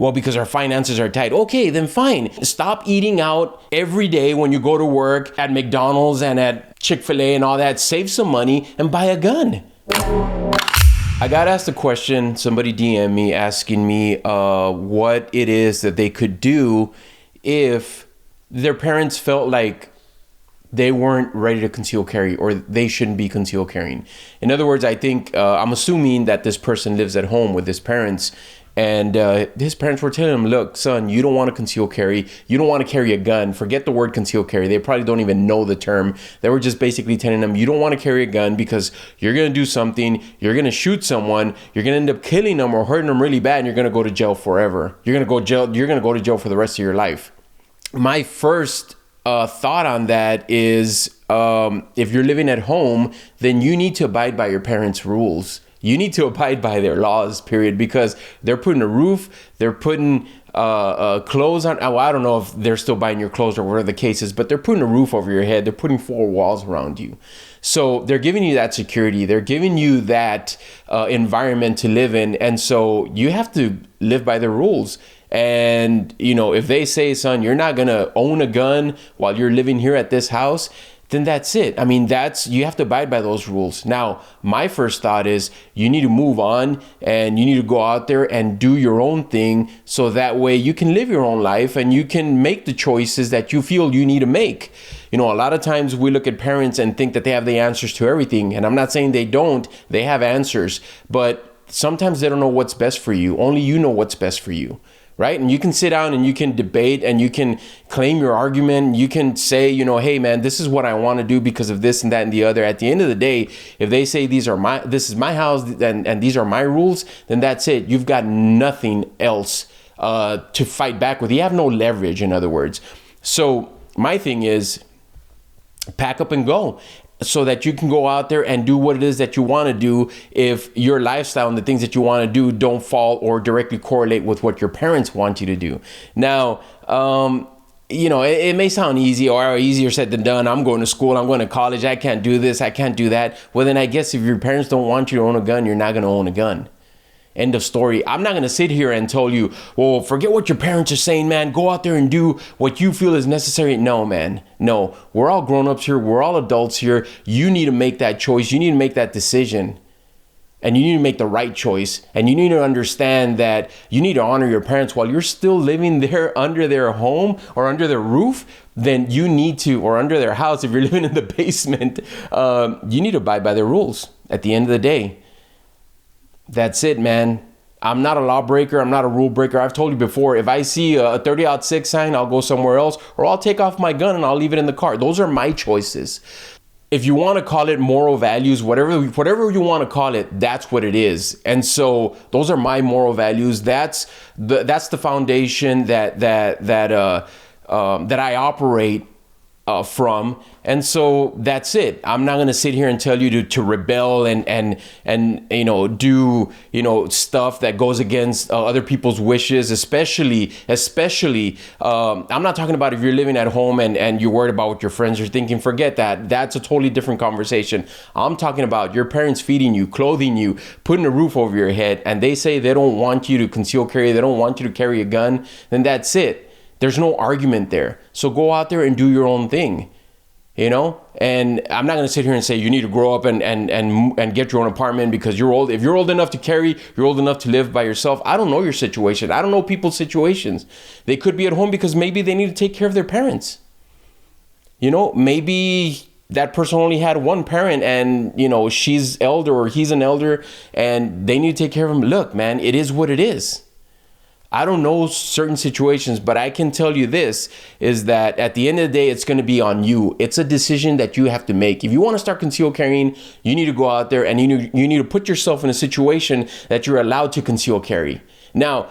Well, because our finances are tight. Okay, then fine. Stop eating out every day when you go to work at McDonald's and at Chick-fil-A and all that. Save some money and buy a gun. I got asked a question. Somebody DM'd me asking me what it is that they could do if their parents felt like they weren't ready to conceal carry or they shouldn't be conceal carrying. In other words, I think I'm assuming that this person lives at home with his parents, and his parents were telling him, look, son, you don't want to conceal carry. You don't want to carry a gun. Forget the word conceal carry. They probably don't even know the term. They were just basically telling him, you don't want to carry a gun because you're going to do something. You're going to shoot someone. You're going to end up killing them or hurting them really bad, and you're going to go to jail forever. You're going to go to jail for the rest of your life. My first thought on that is if you're living at home, then you need to abide by your parents' rules. You need to abide by their laws, period, because they're putting a roof, they're putting clothes on. Oh, I don't know if they're still buying your clothes or whatever the case is, but they're putting a roof over your head. They're putting 4 walls around you. So they're giving you that security. They're giving you that environment to live in. And so you have to live by their rules. And, you know, if they say, son, you're not going to own a gun while you're living here at this house, then that's it. I mean, you have to abide by those rules. Now, my first thought is you need to move on and you need to go out there and do your own thing so that way you can live your own life and you can make the choices that you feel you need to make. You know, a lot of times we look at parents and think that they have the answers to everything. And I'm not saying they don't. They have answers. But sometimes they don't know what's best for you. Only you know what's best for you. Right? And you can sit down and you can debate and you can claim your argument. You can say, you know, hey, man, this is what I want to do because of this and that and the other. At the end of the day, if they say this is my house and these are my rules, then that's it. You've got nothing else to fight back with. You have no leverage, in other words. So my thing is pack up and go, so that you can go out there and do what it is that you want to do if your lifestyle and the things that you want to do don't fall or directly correlate with what your parents want you to do. Now, you know, it may sound easy or easier said than done. I'm going to school, I'm going to college, I can't do this, I can't do that. Well, then I guess if your parents don't want you to own a gun, you're not going to own a gun. End of story. I'm not going to sit here and tell you, well, forget what your parents are saying, man. Go out there and do what you feel is necessary. No, man. No, we're all grown-ups here. We're all adults here. You need to make that choice. You need to make that decision. And you need to make the right choice. And you need to understand that you need to honor your parents while you're still living there under their home or under their roof. Then you need to, or under their house, if you're living in the basement, you need to abide by their rules at the end of the day. That's it, man. I'm not a lawbreaker. I'm not a rule breaker. I've told you before, if I see a 30-06 sign, I'll go somewhere else, or I'll take off my gun and I'll leave it in the car. Those are my choices. If you want to call it moral values, whatever you want to call it, that's what it is. And so those are my moral values. That's the foundation that I operate from. And so that's it. I'm not going to sit here and tell you to rebel and you know, do, you know, stuff that goes against other people's wishes, especially I'm not talking about if you're living at home and you're worried about what your friends are thinking. Forget that. That's a totally different conversation. I'm talking about your parents feeding you, clothing you, putting a roof over your head, and they say they don't want you to conceal carry, they don't want you to carry a gun, then that's it. There's no argument there. So go out there and do your own thing. You know, and I'm not going to sit here and say you need to grow up and get your own apartment because you're old. If you're old enough to carry, you're old enough to live by yourself. I don't know your situation. I don't know people's situations. They could be at home because maybe they need to take care of their parents. You know, maybe that person only had one parent and, you know, she's elder or he's an elder and they need to take care of him. Look, man, it is what it is. I don't know certain situations, but I can tell you this is that at the end of the day, it's going to be on you. It's a decision that you have to make. If you want to start concealed carrying, you need to go out there and you need to put yourself in a situation that you're allowed to conceal carry. Now,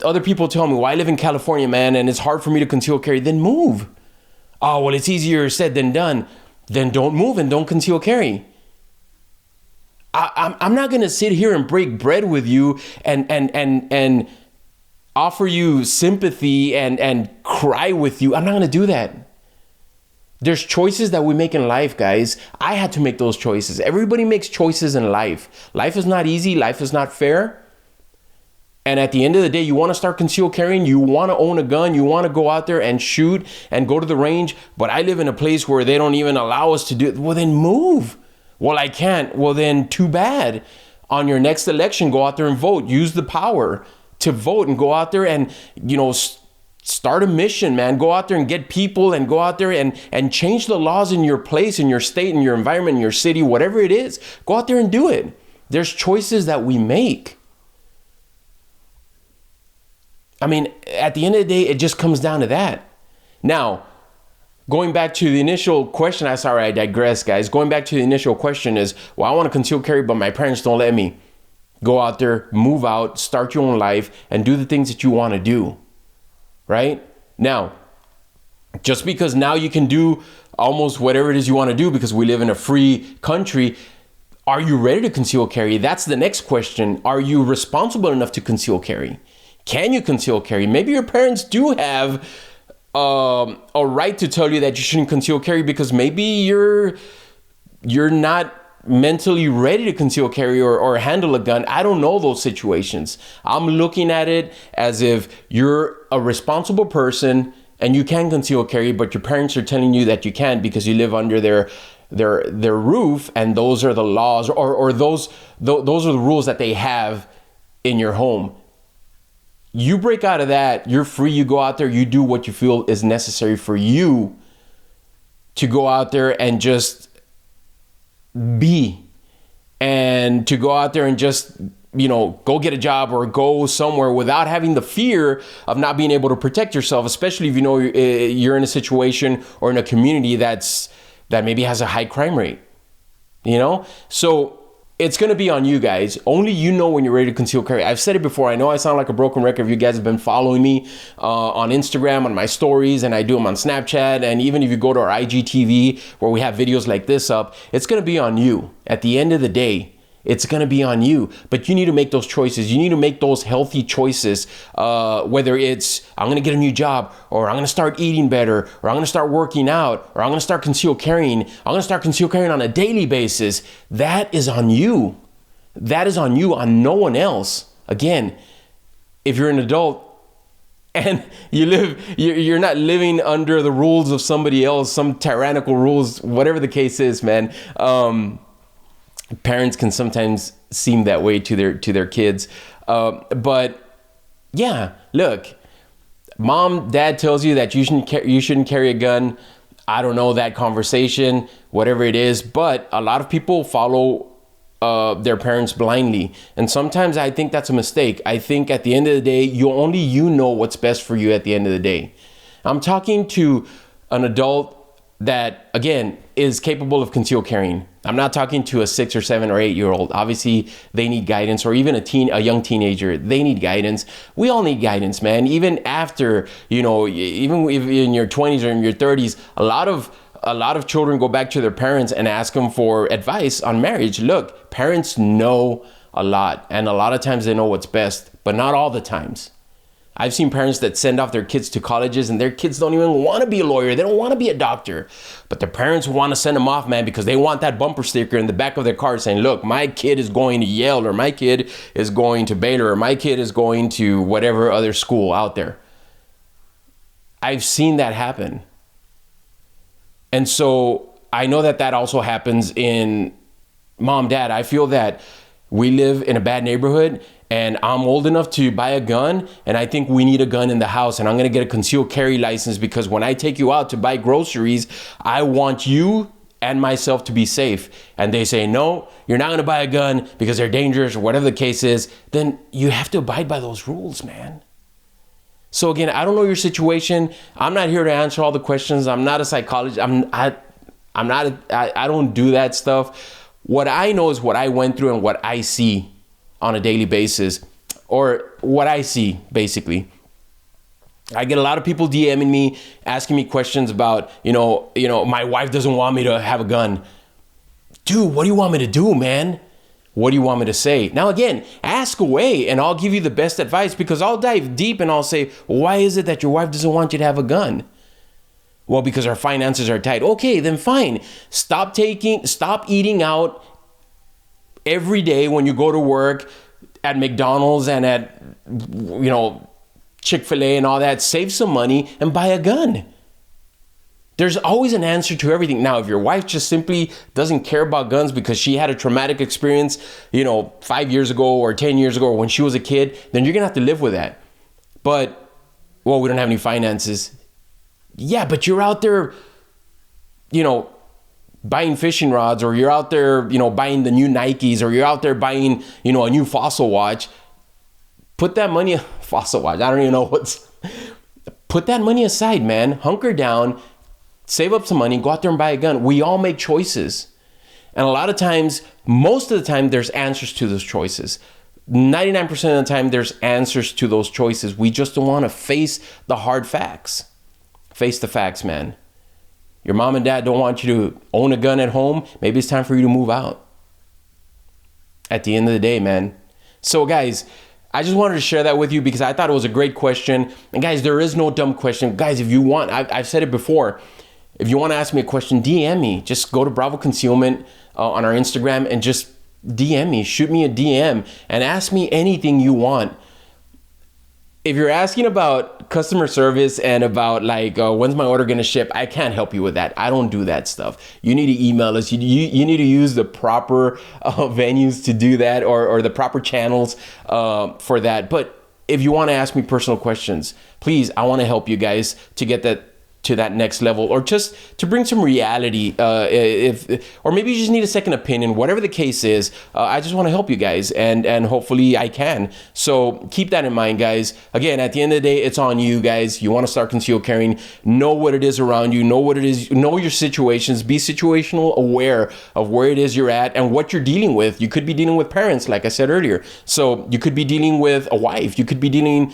other people tell me, well, I live in California, man, and it's hard for me to conceal carry. Then move. Oh, well, it's easier said than done. Then don't move and don't conceal carry. I'm not going to sit here and break bread with you and offer you sympathy and cry with you. I'm not going to do that. There's choices that we make in life, guys. I had to make those choices. Everybody makes choices in life. Life is not easy. Life is not fair. And at the end of the day, you want to start concealed carrying, you want to own a gun, you want to go out there and shoot and go to the range, but I live in a place where they don't even allow us to do it. Well, then move. Well, I can't. Well, then too bad. On your next election, go out there and vote. Use the power to vote and go out there and, start a mission, man. Go out there and get people and go out there and change the laws in your place, in your state, in your environment, in your city, whatever it is. Go out there and do it. There's choices that we make. I mean, at the end of the day, it just comes down to that. Now, going back to the initial question, I digress, guys. Going back to the initial question is, well, I want to conceal carry, but my parents don't let me. Go out there, move out, start your own life, and do the things that you want to do. Right? Now, just because now you can do almost whatever it is you want to do because we live in a free country, are you ready to conceal carry? That's the next question. Are you responsible enough to conceal carry? Can you conceal carry? Maybe your parents do have a right to tell you that you shouldn't conceal carry because maybe you're not mentally ready to conceal carry or handle a gun. I don't know those situations. I'm looking at it as if you're a responsible person and you can conceal carry, but your parents are telling you that you can't because you live under their roof, and those are the laws or those are the rules that they have in your home. You break out of that, you're free, you go out there, you do what you feel is necessary for you to go out there and just be, and to go out there and just, go get a job or go somewhere without having the fear of not being able to protect yourself, especially if you're in a situation or in a community that maybe has a high crime rate, So it's going to be on you guys. Only you know when you're ready to conceal carry. I've said it before. I know I sound like a broken record if you guys have been following me on Instagram, on my stories, and I do them on Snapchat. And even if you go to our IGTV where we have videos like this up, it's going to be on you. At the end of the day, it's going to be on you. But you need to make those choices. You need to make those healthy choices, whether it's I'm going to get a new job, or I'm going to start eating better, or I'm going to start working out, or I'm going to start concealed carrying. I'm going to start concealed carrying on a daily basis. That is on you. That is on you, on no one else. Again, if you're an adult and you're not living under the rules of somebody else, some tyrannical rules, whatever the case is, man. Parents can sometimes seem that way to their kids. But yeah, look, mom, dad tells you that you shouldn't carry a gun. I don't know that conversation, whatever it is, but a lot of people follow their parents blindly. And sometimes I think that's a mistake. I think at the end of the day, you know what's best for you at the end of the day. I'm talking to an adult that, again, is capable of concealed carrying. I'm not talking to a 6 or 7 or 8 year old. Obviously, they need guidance, or even a young teenager. They need guidance. We all need guidance, man. Even after, even if in your 20s or in your 30s, a lot of children go back to their parents and ask them for advice on marriage. Look, parents know a lot, and a lot of times they know what's best, but not all the times. I've seen parents that send off their kids to colleges and their kids don't even want to be a lawyer. They don't want to be a doctor, but their parents want to send them off, man, because they want that bumper sticker in the back of their car saying, look, my kid is going to Yale, or my kid is going to Baylor, or my kid is going to whatever other school out there. I've seen that happen. And so I know that also happens in mom, dad. I feel that we live in a bad neighborhood, and I'm old enough to buy a gun, and I think we need a gun in the house, and I'm going to get a concealed carry license because when I take you out to buy groceries, I want you and myself to be safe. And they say, no, you're not going to buy a gun because they're dangerous, or whatever the case is. Then you have to abide by those rules, man. So again, I don't know your situation. I'm not here to answer all the questions. I'm not a psychologist. I don't do that stuff. What I know is what I went through and what I see on a daily basis, or what I see basically. I get a lot of people DMing me, asking me questions about, my wife doesn't want me to have a gun. Dude, what do you want me to do, man? What do you want me to say? Now, again, ask away and I'll give you the best advice, because I'll dive deep and I'll say, why is it that your wife doesn't want you to have a gun? Well, because our finances are tight. Okay, then fine. Stop eating out every day when you go to work at McDonald's and at, Chick-fil-A and all that, save some money and buy a gun. There's always an answer to everything. Now, if your wife just simply doesn't care about guns because she had a traumatic experience, 5 years ago or 10 years ago or when she was a kid, then you're going to have to live with that. But, we don't have any finances. Yeah, but you're out there, buying fishing rods, or you're out there, buying the new Nikes, or you're out there buying, a new Fossil watch. Put that money, Fossil watch, I don't even know put that money aside, man. Hunker down, save up some money, go out there and buy a gun. We all make choices. And a lot of times, most of the time, there's answers to those choices. 99% of the time, there's answers to those choices. We just don't want to face the hard facts. Face the facts, man. Your mom and dad don't want you to own a gun at home. Maybe it's time for you to move out. At the end of the day, man. So, guys, I just wanted to share that with you because I thought it was a great question. And guys, there is no dumb question. Guys, if you want, I've said it before. If you want to ask me a question, DM me. Just go to Bravo Concealment on our Instagram and just DM me. Shoot me a DM and ask me anything you want. If you're asking about customer service and about when's my order gonna ship, I can't help you with that. I don't do that stuff. You need to email us. You need to use the proper venues to do that, or the proper channels for that. But if you want to ask me personal questions, please, I want to help you guys to get that to that next level, or just to bring some reality, or maybe you just need a second opinion, whatever the case is. I just want to help you guys, and hopefully I can. So keep that in mind, guys. Again, at the end of the day, it's on you guys. You want to start concealed carrying, know what it is around you, know what it is, know your situations, be situational aware of where it is you're at and what you're dealing with. You could be dealing with parents, like I said earlier. So you could be dealing with a wife, you could be dealing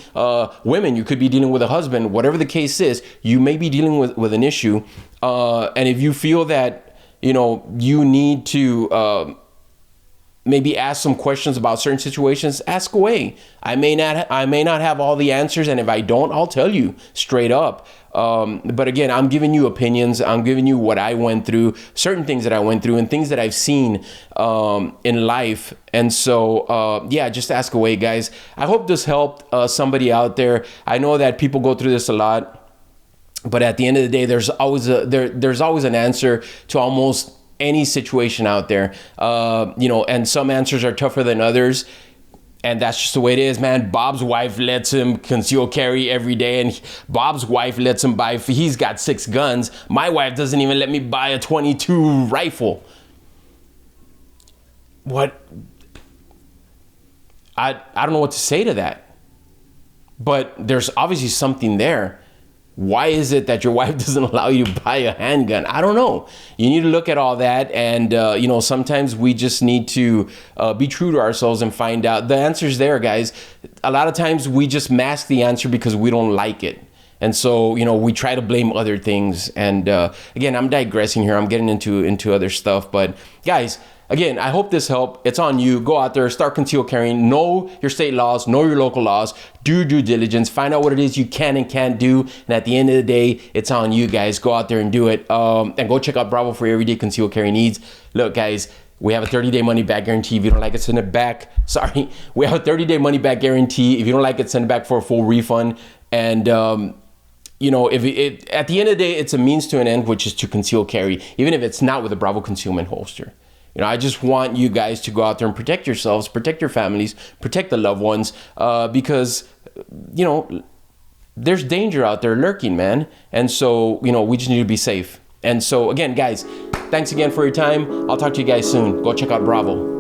women, you could be dealing with a husband, whatever the case is, you may be dealing with an issue, and if you feel that you need to maybe ask some questions about certain situations, ask away. I may not have all the answers, and if I don't, I'll tell you straight up. But again, I'm giving you opinions. I'm giving you what I went through, certain things that I went through, and things that I've seen in life. And so, just ask away, guys. I hope this helped somebody out there. I know that people go through this a lot. But at the end of the day, there's always an answer to almost any situation out there, and some answers are tougher than others. And that's just the way it is, man. Bob's wife lets him conceal carry every day, and Bob's wife lets him buy, he's got 6 guns. My wife doesn't even let me buy a .22 rifle. What? I don't know what to say to that. But there's obviously something there. Why is it that your wife doesn't allow you to buy a handgun? I don't know. You need to look at all that. And, sometimes we just need to be true to ourselves and find out. The answer's there, guys. A lot of times we just mask the answer because we don't like it. And so, we try to blame other things. And again, I'm digressing here. I'm getting into other stuff. But guys, again, I hope this helped. It's on you. Go out there, start concealed carrying, know your state laws, know your local laws, do due diligence, find out what it is you can and can't do. And at the end of the day, it's on you guys. Go out there and do it. And go check out Bravo for your everyday concealed carry needs. Look, guys, we have a 30-day money-back guarantee. If you don't like it, send it back. Sorry. We have a 30-day money-back guarantee. If you don't like it, send it back for a full refund. And, if at the end of the day, it's a means to an end, which is to conceal carry, even if it's not with a Bravo concealment holster. I just want you guys to go out there and protect yourselves, protect your families, protect the loved ones, because, there's danger out there lurking, man. And so, we just need to be safe. And so, again, guys, thanks again for your time. I'll talk to you guys soon. Go check out Bravo.